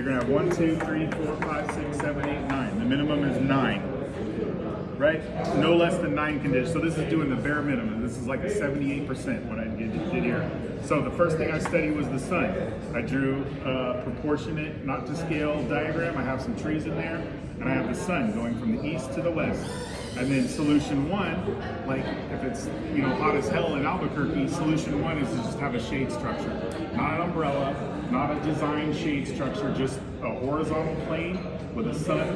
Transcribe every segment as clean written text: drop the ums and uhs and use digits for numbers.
you're gonna have 1, 2, 3, 4, 5, 6, 7, 8, 9. The minimum is 9, right? No less than 9 conditions. So this is doing the bare minimum. This is like a 78% what I did here. So the first thing I studied was the sun. I drew a proportionate, not to scale diagram. I have some trees in there, and I have the sun going from the east to the west. And then solution 1, like if it's hot as hell in Albuquerque, solution 1 is to just have a shade structure. Not an umbrella, not a design shade structure, just a horizontal plane with the sun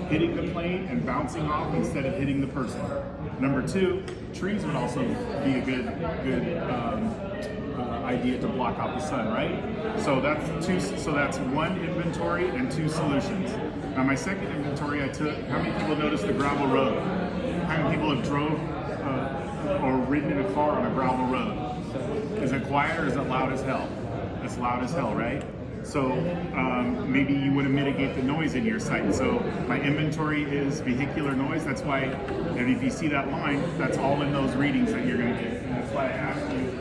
hitting the plane and bouncing off instead of hitting the person. Number 2, trees would also be a good idea to block out the sun, right? So that's 2. So that's 1 inventory and 2 solutions. Now my second inventory I took. How many people noticed the gravel road? How many people have drove or ridden in a car on a gravel road? Is it quiet or is it loud as hell? It's loud as hell, right? So maybe you want to mitigate the noise in your site. So my inventory is vehicular noise. That's why, and if you see that line, that's all in those readings that you're going to get. And that's why I asked you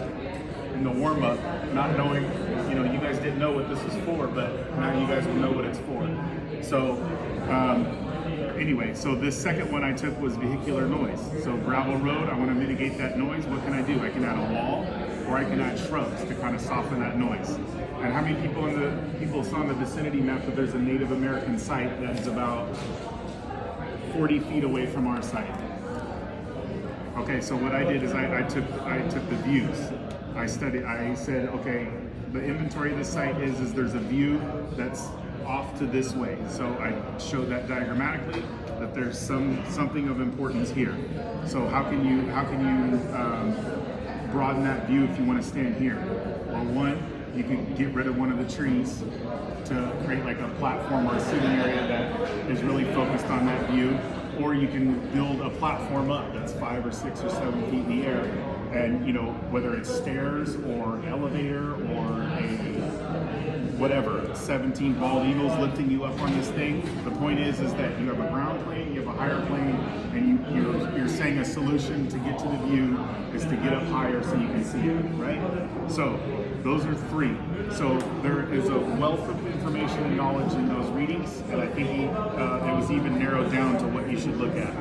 in the warm up, not knowing, you guys didn't know what this was for, but now you guys will know what it's for. So anyway, so this second one I took was vehicular noise. So gravel road, I want to mitigate that noise. What can I do? I can add a wall, or I can add shrubs to kind of soften that noise. And how many people saw in the vicinity map that there's a Native American site that is about 40 feet away from our site? Okay, so what I did is I took the views. I said, okay, the inventory of the site is there's a view that's off to this way. So I showed that diagrammatically that there's something of importance here. So how can you broaden that view if you want to stand here? Well, 1, you can get rid of one of the trees to create like a platform or a sitting area that is really focused on that view, or you can build a platform up that's 5 or 6 or 7 feet in the air, and whether it's stairs or an elevator or whatever, 17 bald eagles lifting you up on this thing. The point is that you have a ground plane, you have a higher plane, and you're saying a solution to get to the view is to get up higher so you can see it, right? So those are 3. So there is a wealth of information and knowledge in those readings, and I think it was even narrowed down to what you should look at.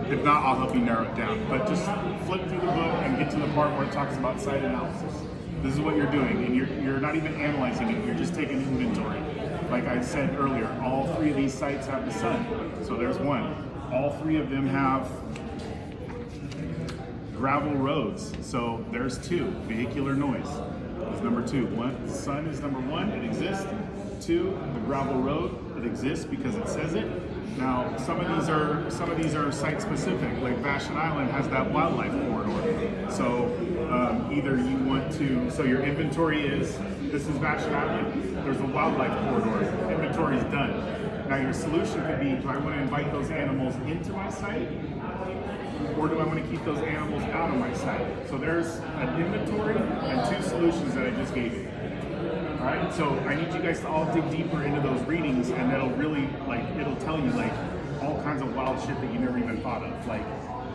If not, I'll help you narrow it down. But just flip through the book and get to the part where it talks about site analysis. This is what you're doing, and you're not even analyzing it. You're just taking inventory. Like I said earlier, all 3 of these sites have the sun. So there's 1. All 3 of them have gravel roads. So there's 2. Vehicular noise is number 2. Sun is number 1. It exists. 2. The gravel road. It exists because it says it. Now, some of these are site specific. Like Vashon Island has that wildlife corridor. So either you want to. So your inventory is this is Vashon Island. There's a wildlife corridor. Inventory is done. Now your solution could be: do I want to invite those animals into my site, or do I want to keep those animals out of my site? So there's an inventory and 2 solutions that I just gave you. All right, so I need you guys to all dig deeper into those readings, and that'll really, it'll tell you all kinds of wild shit that you never even thought of. Like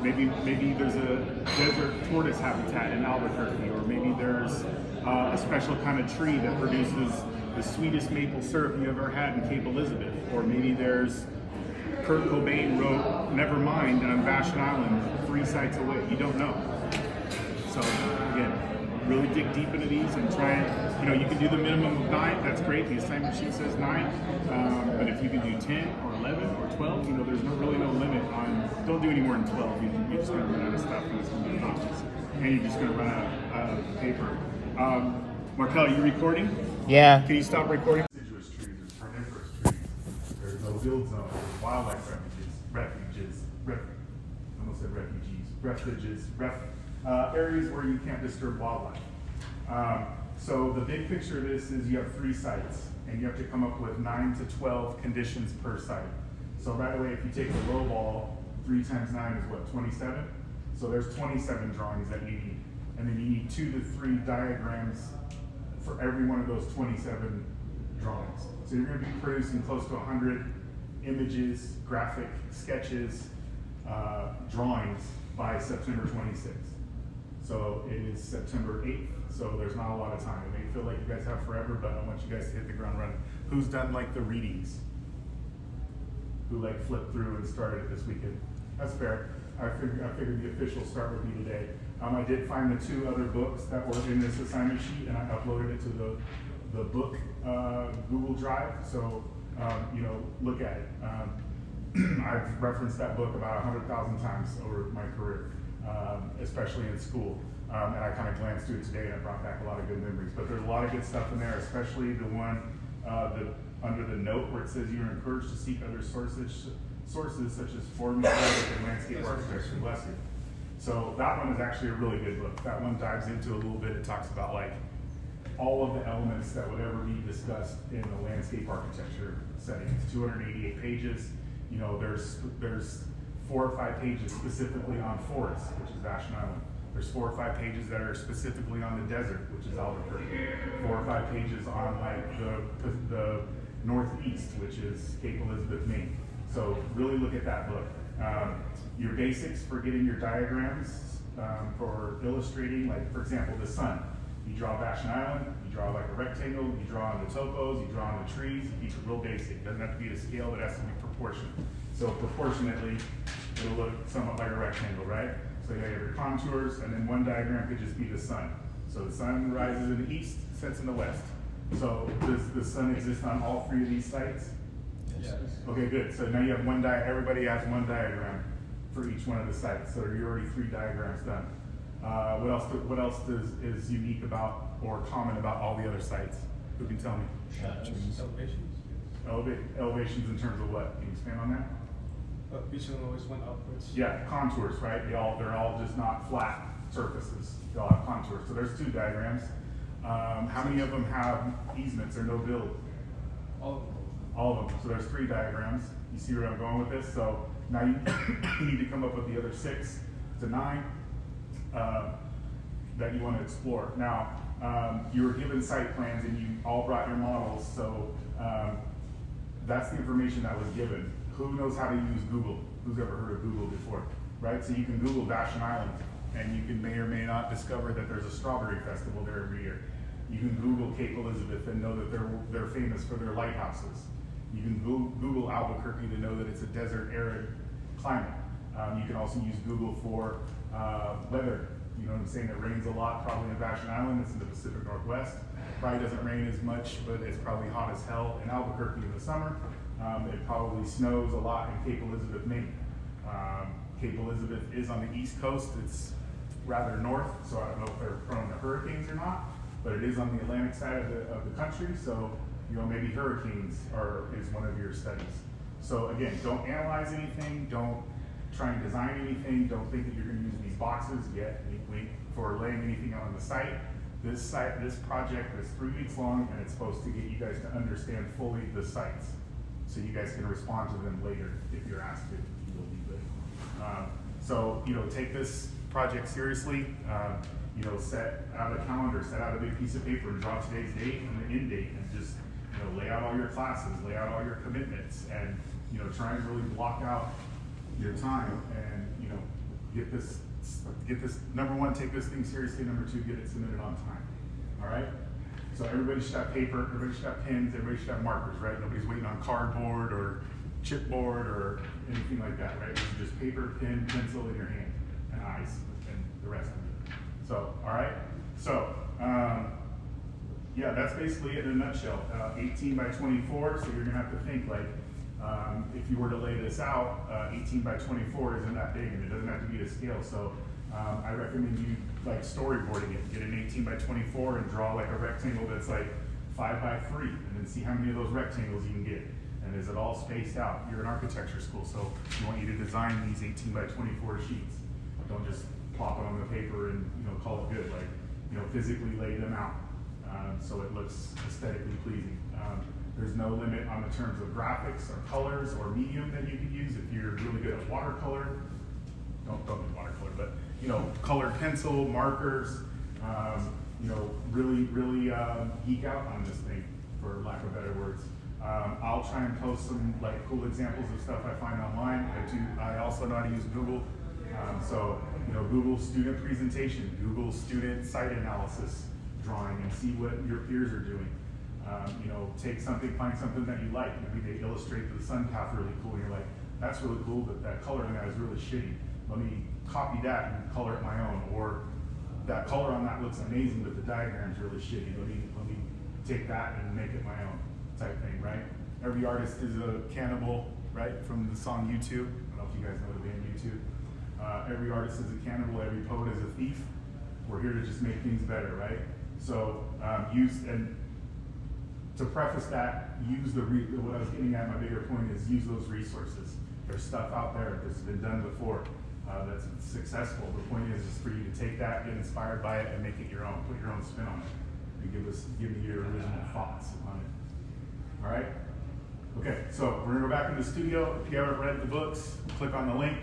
maybe there's a desert tortoise habitat in Albuquerque, or maybe there's a special kind of tree that produces the sweetest maple syrup you ever had in Cape Elizabeth, or maybe there's Kurt Cobain wrote Nevermind on Vashon Island 3 sites away. You don't know. So again, really dig deep into these and try and, you can do the minimum of 9, that's great. The assignment sheet says 9, but if you can do 10 or 11 or 12, there's really no limit on, don't do any more than 12. You're just going to run out of stuff and it's going to be obnoxious. And you're just going to run out of paper. Markel, you recording? Yeah. Can you stop recording? Deciduous trees, there's carnivorous trees, there's no build zone, there's wildlife areas where you can't disturb wildlife. So the big picture of this is you have 3 sites, and you have to come up with 9 to 12 conditions per site. So right away, if you take the low ball, 3 times 9 is what, 27? So there's 27 drawings that you need. And then you need 2 to 3 diagrams for every one of those 27 drawings. So you're going to be producing close to 100 images, graphic sketches, drawings by September 26th. So it is September 8th, so there's not a lot of time. It may feel like you guys have forever, but I want you guys to hit the ground running. Who's done like the readings? Who like flipped through and started it this weekend? That's fair. I figured the official start would be today. I did find the 2 other books that were in this assignment sheet, and I uploaded it to the book Google Drive. So look at it. I've referenced that book about 100,000 times over my career, especially in school. And I kind of glanced through it today, and it brought back a lot of good memories. But there's a lot of good stuff in there, especially the one under the note where it says you're encouraged to seek other sources such as form, and landscape architecture. Bless you. So that one is actually a really good book. That one dives into a little bit. It talks about like all of the elements that would ever be discussed in a landscape architecture setting. It's 288 pages. There's 4 or 5 pages specifically on forests, which is Vashon Island. There's 4 or 5 pages that are specifically on the desert, which is Albuquerque. 4 or 5 pages on like the northeast, which is Cape Elizabeth, Maine. So really look at that book. Your basics for getting your diagrams for illustrating, like for example, the sun. You draw Vashon Island, you draw like a rectangle, you draw on the topos, you draw on the trees, you keep it real basic. It doesn't have to be to scale, it has to be proportionate. So proportionately, it'll look somewhat like a rectangle, right? So you have your contours, and then one diagram could just be the sun. So the sun rises in the east, sets in the west. So does the sun exist on all 3 of these sites? Yes. Okay, good. So now you have everybody has one diagram for each one of the sites. So you're already 3 diagrams done. What else is unique about or common about all the other sites? Who can tell me? Elevations in terms of what? Can you expand on that? Each of them always went upwards. Yeah, contours, right? They're all just not flat surfaces. They all have contours. So there's 2 diagrams. How many of them have easements or no build? All of them. All of them. So there's 3 diagrams. You see where I'm going with this? So now you need to come up with the other 6 to 9 that you want to explore. Now, you were given site plans and you all brought your models. So that's the information that was given. Who knows how to use Google? Who's ever heard of Google before? Right? So you can Google Vashon Island, and you can may or may not discover that there's a strawberry festival there every year. You can Google Cape Elizabeth and know that they're famous for their lighthouses. You can Google Albuquerque to know that it's a desert arid climate. You can also use Google for weather. You know what I'm saying? It rains a lot probably in Vashon Island. It's in the Pacific Northwest. Probably doesn't rain as much, but it's probably hot as hell in Albuquerque in the summer. It probably snows a lot in Cape Elizabeth, Maine. Cape Elizabeth is on the east coast. It's rather north, so I don't know if they're prone to hurricanes or not, but it is on the Atlantic side of the country, so maybe hurricanes is one of your studies. So again, don't analyze anything, don't try and design anything, don't think that you're going to use these boxes yet for laying anything out on the site. This project is 3 weeks long, and it's supposed to get you guys to understand fully the sites, so you guys can respond to them later if you're asked to. You will be good. So take this project seriously. Set out a calendar, set out a big piece of paper, and draw today's date and the end date, and just lay out all your classes, lay out all your commitments, and try and really block out your time and get this number 1, take this thing seriously. Number 2, get it submitted on time. All right. So everybody should have paper, everybody should have pens, everybody should have markers, right? Nobody's waiting on cardboard or chipboard or anything like that, right? It's just paper, pen, pencil in your hand, and eyes, and the rest of it. So, all right. So, yeah, that's basically it in a nutshell. 18 by 24. So you're gonna have to think like, if you were to lay this out, 18 by 24 isn't that big, and it doesn't have to be to scale. So I recommend you like storyboarding it. Get an 18 by 24 and draw like a rectangle that's like 5 by 3, and then see how many of those rectangles you can get. And is it all spaced out? You're an architecture school, so we want you to design these 18 by 24 sheets. Don't just plop it on the paper and call it good. Like physically lay them out so it looks aesthetically pleasing. There's no limit on the terms of graphics or colors or medium that you can use. If you're really good at watercolor, don't do watercolor, but colored pencil, markers, really geek out on this thing, for lack of better words. I'll try and post some like cool examples of stuff I find online. I also know how to use Google. So Google student presentation, Google student site analysis, see what your peers are doing. You know, find something that you like. Maybe they illustrate the sun path really cool, and you're like, that's really cool, but that color on that is really shitty. Let me copy that and color it my own. Or that color on that looks amazing, but the diagram's really shitty. Let me take that and make it my own type thing, right? Every artist is a cannibal, right? From the song U2. I don't know if you guys know the band U2. Every artist is a cannibal, every poet is a thief. We're here to just make things better, right? So to preface that, what I was getting at, my bigger point is use those resources. There's stuff out there that's been done before that's successful. The point is for you to take that, get inspired by it, and make it your own. Put your own spin on it, and give me your original thoughts on it. All right? Okay, so we're gonna go back in the studio. If you haven't read the books, click on the link.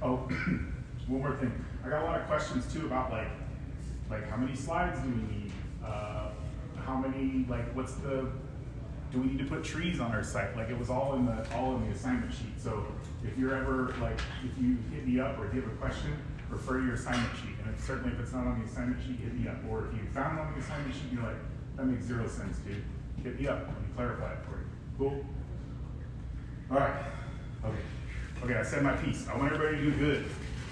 One more thing. I got a lot of questions too about like how many slides do we need? How many, do we need to put trees on our site? Like, it was all in the assignment sheet. So if you're ever, if you hit me up or if you have a question, refer to your assignment sheet. And certainly if it's not on the assignment sheet, hit me up. Or if you found it on the assignment sheet, you're like, that makes zero sense, dude. Hit me up, let me clarify it for you. Cool? All right, okay, I said my piece. I want everybody to do good.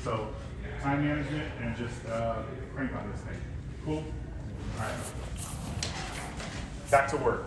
So time management and just crank on this thing. Cool? All right. Back to work.